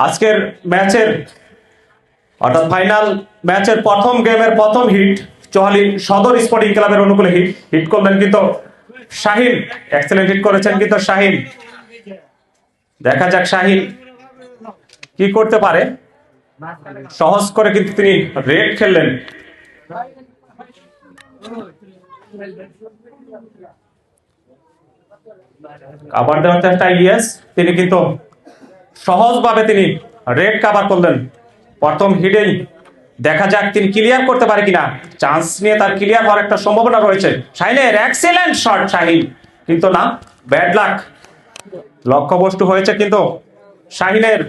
আজকের ম্যাচের অর্থাৎ ফাইনাল ম্যাচের প্রথম গেমের প্রথম হিট চোহালি সদর স্পোর্টিং ক্লাবের অনুকূলে হিট করলেন কিন্তু শাহিন। এক্সেলেন্ট হিট করেছেন কিন্তু শাহিন। দেখা যাক শাহিন কি করতে পারে। সহজ করে কিন্তু তিনি রেড খেললেন। কাভার দেওয়ার চেষ্টা ইলিয়াস, তিনি কিন্তু সহজভাবে তিনি রেড কাভার করলেন প্রথম হিটেই। দেখা যাক তিনি ক্লিয়ার করতে পারে কিনা। চান্স নিয়ে তার ক্লিয়ার হওয়ার একটা সম্ভাবনা রয়েছে। শাহিনের এক্সেলেন্ট শট শাহিন, কিন্তু না, ব্যাড লাক। লক্ষ্যবস্তু হয়েছে কিন্তু শাহিনের,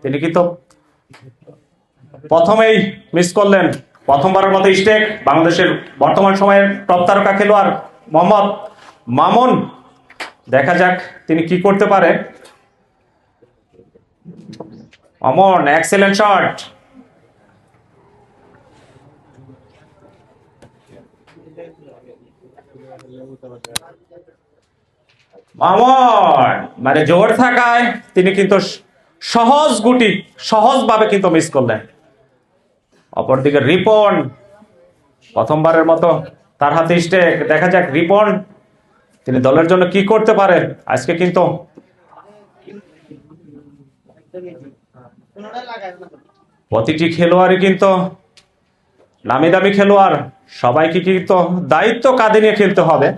তিনি কিন্তু প্রথমেই মিস করলেন। প্রথমবারের মতো স্টেক বাংলাদেশের বর্তমান সময়ের টপ তারকা খেলোয়াড় মোহাম্মদ মামুন। দেখা যাক তিনি কি করতে পারে। Mamun excellent shot. মামুন মানে জোর থাকায় তিনি কিন্তু সহজ গুটি সহজভাবে কিন্তু মিস করলেন। অপরদিকে রিপন, প্রথমবারের মতো তার হাতে স্টেক। দেখা যাক রিপন তিনি দলের জন্য কি করতে পারেন। আজকে কিন্তু প্রতিটি খেলোয়াড়ই কিন্তু নামি দামি খেলোয়াড়, সবাইকে কিন্তু দায়িত্ব কাঁধে নিয়ে খেলতে হবে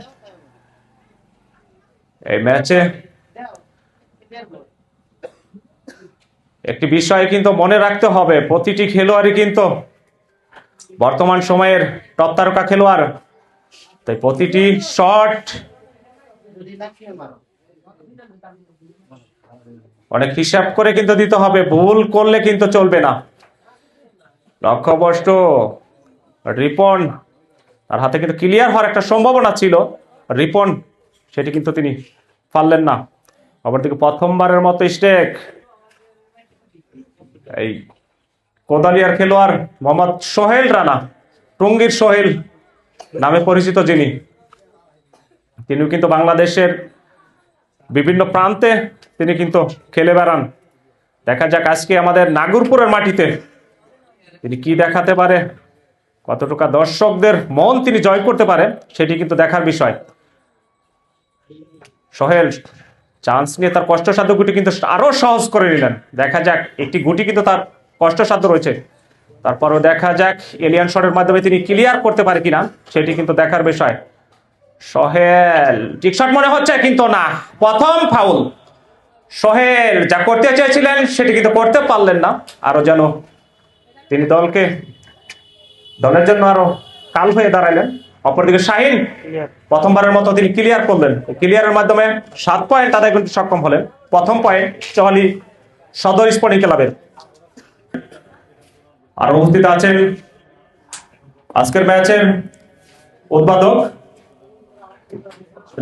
এই ম্যাচে। একটি বিষয় কিন্তু মনে রাখতে হবে, প্রতিটি খেলোয়াড়ই কিন্তু বর্তমান সময়ের টপ তারকা খেলোয়াড়, তাই প্রতিটি শট অনেক হিসাব করে কিন্তু দিতে হবে। ভুল করলে কিন্তু চলবে না। লক্ষ্যবস্তু রিপন, তার হাতে কিন্তু ক্লিয়ার হওয়ার একটা সম্ভাবনা ছিল রিপন, সেটি কিন্তু তিনি পারলেন না। অপরদিকে প্রথমবারের মতো স্টেক এই কোদালিয়ার খেলোয়াড় মোহাম্মদ সোহেল রানা, টুঙ্গির সোহেল নামে পরিচিত যিনি, তিনি কিন্তু বাংলাদেশের বিভিন্ন প্রান্তে তিনি কিন্তু খেলে বেড়ান। দেখা যাক আজকে আমাদের নাগরপুরের মাটিতে তিনি কি দেখাতে পারে, কতটুকু দর্শকদের মন তিনি জয় করতে পারে, সেটি কিন্তু দেখার বিষয়। সোহেল চান্স নিয়ে তার কষ্টসাধ্য গুটি কিন্তু আরো সহজ করে নিলেন। দেখা যাক একটি গুটি কিন্তু তার কষ্টসাধ্য রয়েছে, তারপরও দেখা যাক এলিয়ান শটের মাধ্যমে তিনি ক্লিয়ার করতে পারে কিনা, সেটি কিন্তু দেখার বিষয়। সোহেল ঠিক শট মনে হচ্ছে কিন্তু না, প্রথম ফাউল। সোহেল যা করতে চেয়েছিলেন সেটি কিন্তু করতে পারলেন না, আরো যেন তিনি দলের জন্য আরো কাল হয়ে দাঁড়ালেন। অপরদিকে শাহিন প্রথমবারের মতো তিনি ক্লিয়ার করলেন, ক্লিয়ারের মাধ্যমে 7 পয়েন্ট আদায় করতে সক্ষম হলেন। প্রথম পয়েন্ট চোহালি সদর স্পোর্টিং ক্লাবের। আর উপস্থিত আছেন আজকের ম্যাচের উদ্বোধক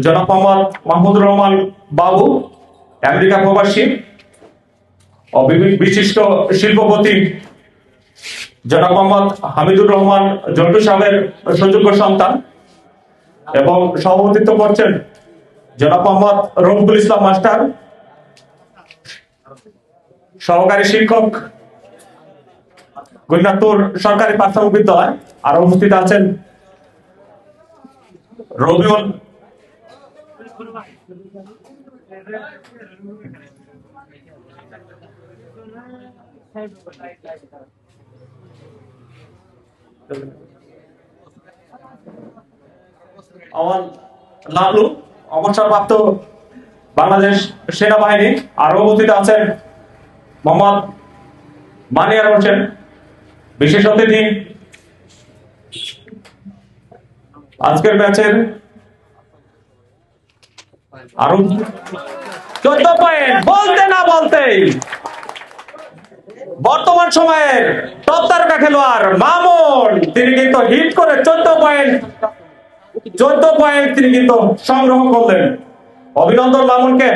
জনাব মোহাম্মদ মাহমুদুর রহমান বাবু, আমেরিকা প্রবাসী ও বিশিষ্ট শিল্পপতি জনাব মোহাম্মদ হামিদুর রহমান জন্টু সাহেবের সুযোগ্য সন্তান, এবং সভাপতিত্ব করছেন জনাব মোহাম্মদ রফিকুল ইসলাম মাস্টার, সহকারী শিক্ষক গুইনাতুর সরকারি প্রাথমিক বিদ্যালয়। আর উপস্থিত আছেন রবিউল আমার লাভলু, অবসরপ্রাপ্ত বাংলাদেশ সেনাবাহিনী। আরো উপস্থিত আছেন মোহাম্মদ মানিয়ার হোসেন, বিশেষ অতিথি আজকের ম্যাচের। আরো 14 পয়েন্ট বলতে না বলতেই বর্তমান সময়ের টপ তারকা খেলোয়াড় মামুন, তিনি কিন্তু হিট করে 14 পয়েন্ট তিনি কিন্তু সংগ্রহ করলেন। অভিনন্দন মামুনকে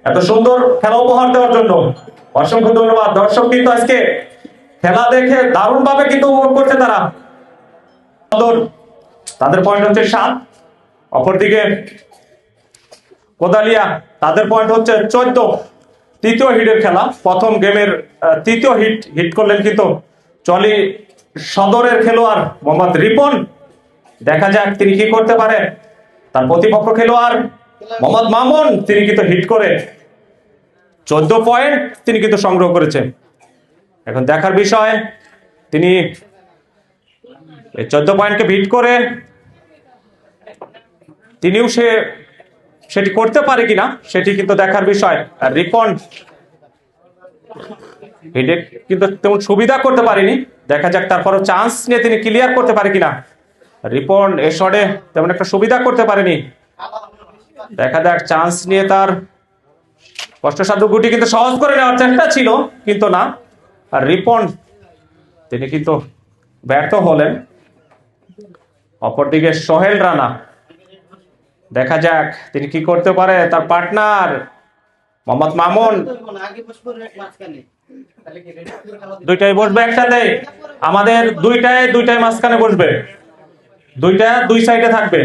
এত সুন্দর খেলা উপহার দেওয়ার জন্য, অসংখ্য ধন্যবাদ। দর্শক কিন্তু আজকে খেলা দেখে দারুণ ভাবে কিন্তু উপভোগ করছে তারা। তাদের পয়েন্ট হচ্ছে 7, অপরদিকে কোদালিয়া তাদের পয়েন্ট হচ্ছে 14। তৃতীয় হিটের খেলা, প্রথম গেমের তৃতীয় হিট করলেন কিন্তু চলি সদরের খেলোয়াড় মোহাম্মদ রিপন। দেখা যাক তিনি কি করতে পারে। তার প্রতিপক্ষ খেলোয়াড় মোহাম্মদ মামুন, তিনি কিন্তু হিট করে 14 পয়েন্ট তিনি কিন্তু সংগ্রহ করেছেন। এখন দেখার বিষয় তিনি এই 14 পয়েন্টকে হিট করে তিনিও সেটি করতে পারে কিনা সেটি কিন্তু দেখার বিষয়। আর রিপন হিটে কিন্তু তেমন সুবিধা করতে পারেনি, দেখা যাক তারপরও চান্স নিয়ে তিনি ক্লিয়ার করতে পারে কিনা। রিপন এ শটে তেমন একটা সুবিধা করতে পারেনি, দেখা যাক চান্স নিয়ে তার কষ্টসাধ্য গুটি কিন্তু সহজ করে নেওয়ার চেষ্টা ছিল কিন্তু না। আর রিপন তিনি কিন্তু ব্যর্থ হলেন। অপরদিকে সোহেল রানা, দেখা যাক তিনি কি করতে পারে। তার পার্টনার মোহাম্মদ মামুন, দুইটাই বসবে একসাথে, আমাদের দুইটাই মাঝখানে বসবে, দুইটা দুই সাইডে থাকবে,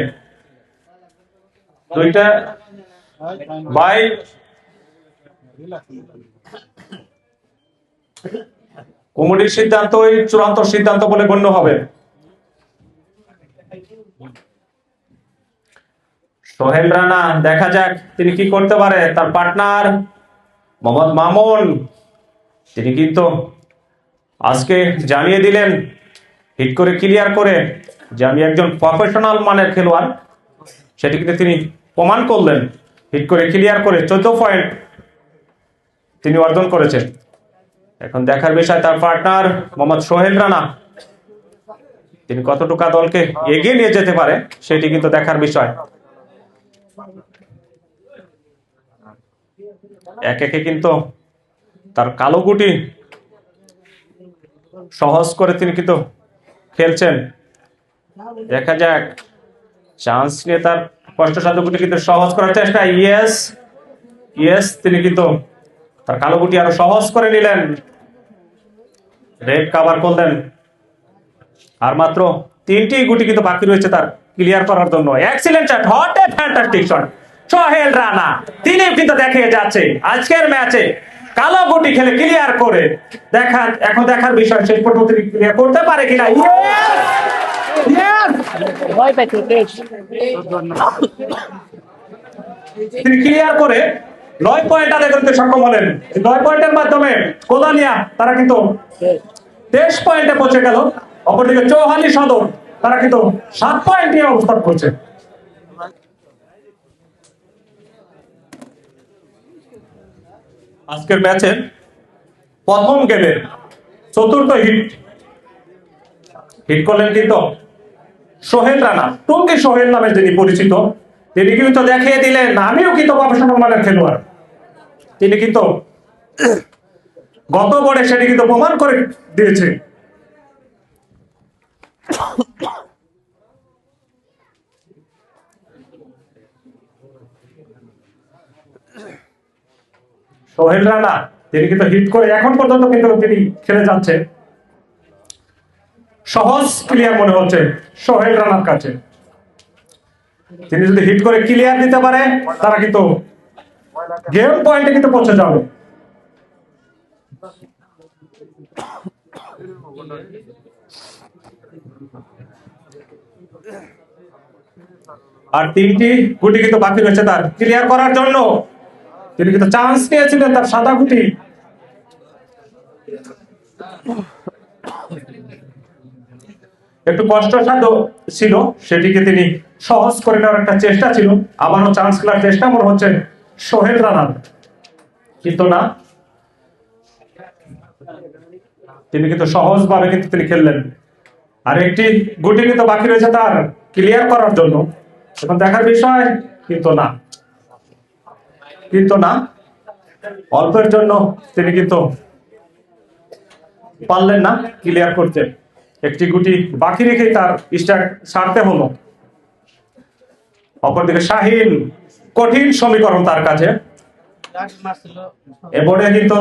দুইটা বাই কমিটির সিদ্ধান্তই চূড়ান্ত সিদ্ধান্ত বলে গণ্য হবে। সোহেল রানা, দেখা যাক তিনি কি করতে পারে। তার পার্টনার মোহাম্মদ মামুন, তিনি কিন্তু আজকে জানিয়ে দিলেন হিট করে ক্লিয়ার করে যে আমি একজন প্রফেশনাল মানের খেলোয়াড়, সেটি কিন্তু তিনি প্রমাণ করলেন। হিট করে ক্লিয়ার করে 14 পয়েন্ট তিনি অর্জন করেছেন। এখন দেখার বিষয় তার পার্টনার মোহাম্মদ সোহেল রানা তিনি কতটুকু দলকে এগিয়ে নিয়ে যেতে পারে সেটি কিন্তু দেখার বিষয়। এক একে কিন্তু তার কালো গুটি সহজ করে তিনি কিন্তু খেলছেন, দেখা যাক চান্স নিয়ে তার কষ্টসাধ্য গুটি কিন্তু সহজ করার চেষ্টা। ইয়েস তিনি কিন্তু তার কালো গুটি আরো সহজ করে নিলেন, রেড কাভার করলেন। আর মাত্র 3টি গুটি কিন্তু বাকি রয়েছে তার ক্লিয়ার করার জন্য। Excellent shot, hot a fantastic shot Sohel Rana, তিনি কিন্তু দেখিয়ে যাচ্ছে আজকের ম্যাচে কালো গুটি খেলে ক্লিয়ার করে। এখন দেখার বিষয় শেষ পর্যন্ত তিনি ক্লিয়ার করতে পারে কিনা। তিনি ক্লিয়ার করে 9 পয়েন্ট আদায় করতে সক্ষম হলেন। 9 পয়েন্টের মাধ্যমে কোদালিয়া তারা কিন্তু 23 পয়েন্টে পৌঁছে গেল। অপরদিকে চৌহালি সদর তারা কিন্তু 7 পয়েন্ট নিয়ে অবস্থান করছে। আজকের ম্যাচের প্রথম গেমের চতুর্থ হিট করলেন কিন্তু সোহেল রানা, টুঙ্গি সোহেল নামে যিনি পরিচিত, তিনি কিন্তু দেখিয়ে দিলেন আমিও কিন্তু প্রফেশনাল মানের খেলোয়াড়। তিনি কিন্তু গত বড়ে সেটি কিন্তু প্রমাণ করে দিয়েছে। সোহেল রানা তিনি কিন্তু হিট করে এখন পর্যন্ত কিন্তু তিনি খেলে যাচ্ছে। সহজ ক্লিয়ার মনে হচ্ছে সোহেল রানার কাছে। তিনি যদি হিট করে ক্লিয়ার দিতে পারে তারা কিন্তু গেম পয়েন্টে কিন্তু পৌঁছে যাবে। আর 3টি গুটি কিন্তু বাকি রয়েছে তার ক্লিয়ার করার জন্য। তিনি কিন্তু চান্স নিয়েছিলেন তার সাদা গুটি। একটু কষ্টসাধ্য ছিল, সেটিকে তিনি সহজ করে নেওয়ার একটা চেষ্টা ছিল। আবারও চান্স খেলার চেষ্টা মনে হচ্ছে সোহেল রানার, কিন্তু না, তিনি কিন্তু সহজভাবে কিন্তু তিনি খেললেন। আর একটি গুটি কিন্তু বাকি রয়েছে তার ক্লিয়ার করার জন্য। এখন দেখার বিষয় কিন্তু না অল্পের জন্য তিনি কিন্তু পারলেন না ক্লিয়ার করতে। একটি গুটি বাকি রেখেই তার স্ট্রাইক ছাড়তে হলো। অপরদিকে শাহিন, কঠিন সমীকরণ তার কাছে। এবারে কিন্তু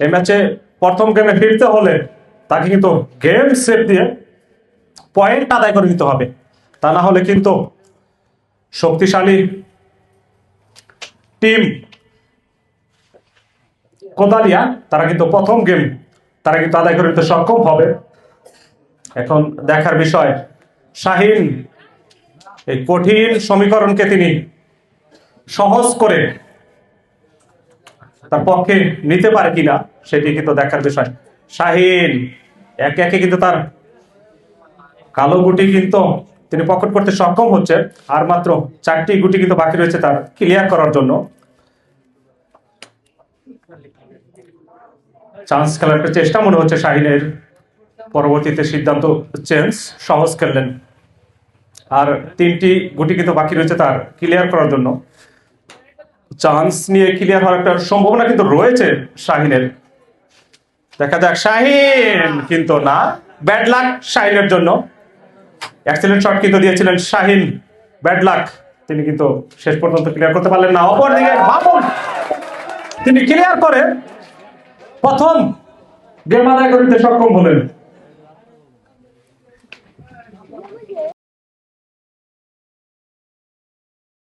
এই ম্যাচে প্রথম গেমে ফিরতে হলে তাকে কিন্তু গেম সেট দিয়ে পয়েন্ট আদায় করে নিতে হবে, তা না হলে কিন্তু শক্তিশালী টিম কোদালিয়া, তারা কিন্তু প্রথম গেম তারা কিন্তু আদায় করে নিতে সক্ষম হবে। এখন দেখার বিষয় শাহিন এই কঠিন সমীকরণকে তিনি সহজ করে তার পক্ষে নিতে পারে কিনা সেটি কিন্তু দেখার বিষয়। শাহিন একে একে কিন্তু তার কালো গুটি কিন্তু তিনি পকেট করতে সক্ষম হচ্ছে। আর মাত্র 4টি গুটি কিন্তু বাকি রয়েছে তার ক্লিয়ার করার জন্য। চান্স খেলার একটা চেষ্টা মনে হচ্ছে শাহিনের, পরবর্তীতে সিদ্ধান্ত চেঞ্জ, সহজ খেললেন। আর 3টি গুটি কিন্তু বাকি রয়েছে তার ক্লিয়ার করার জন্য। চান্স নিয়ে ক্লিয়ার হওয়ার একটা সম্ভাবনা কিন্তু রয়েছে শাহিনের। দেখা যাক, শাহিন কিন্তু না, ব্যাড লাক শাহিনের জন্য। এক্সেলেন্ট শট কিন্তু দিয়েছিলেন শাহিন, ব্যাড লাক, তিনি কিন্তু শেষ পর্যন্ত ক্লিয়ার করতে পারলেন না। অপরদিকে মামুন তিনি ক্লিয়ার করে প্রথম গেম আদায় করতে সক্ষম হলেন।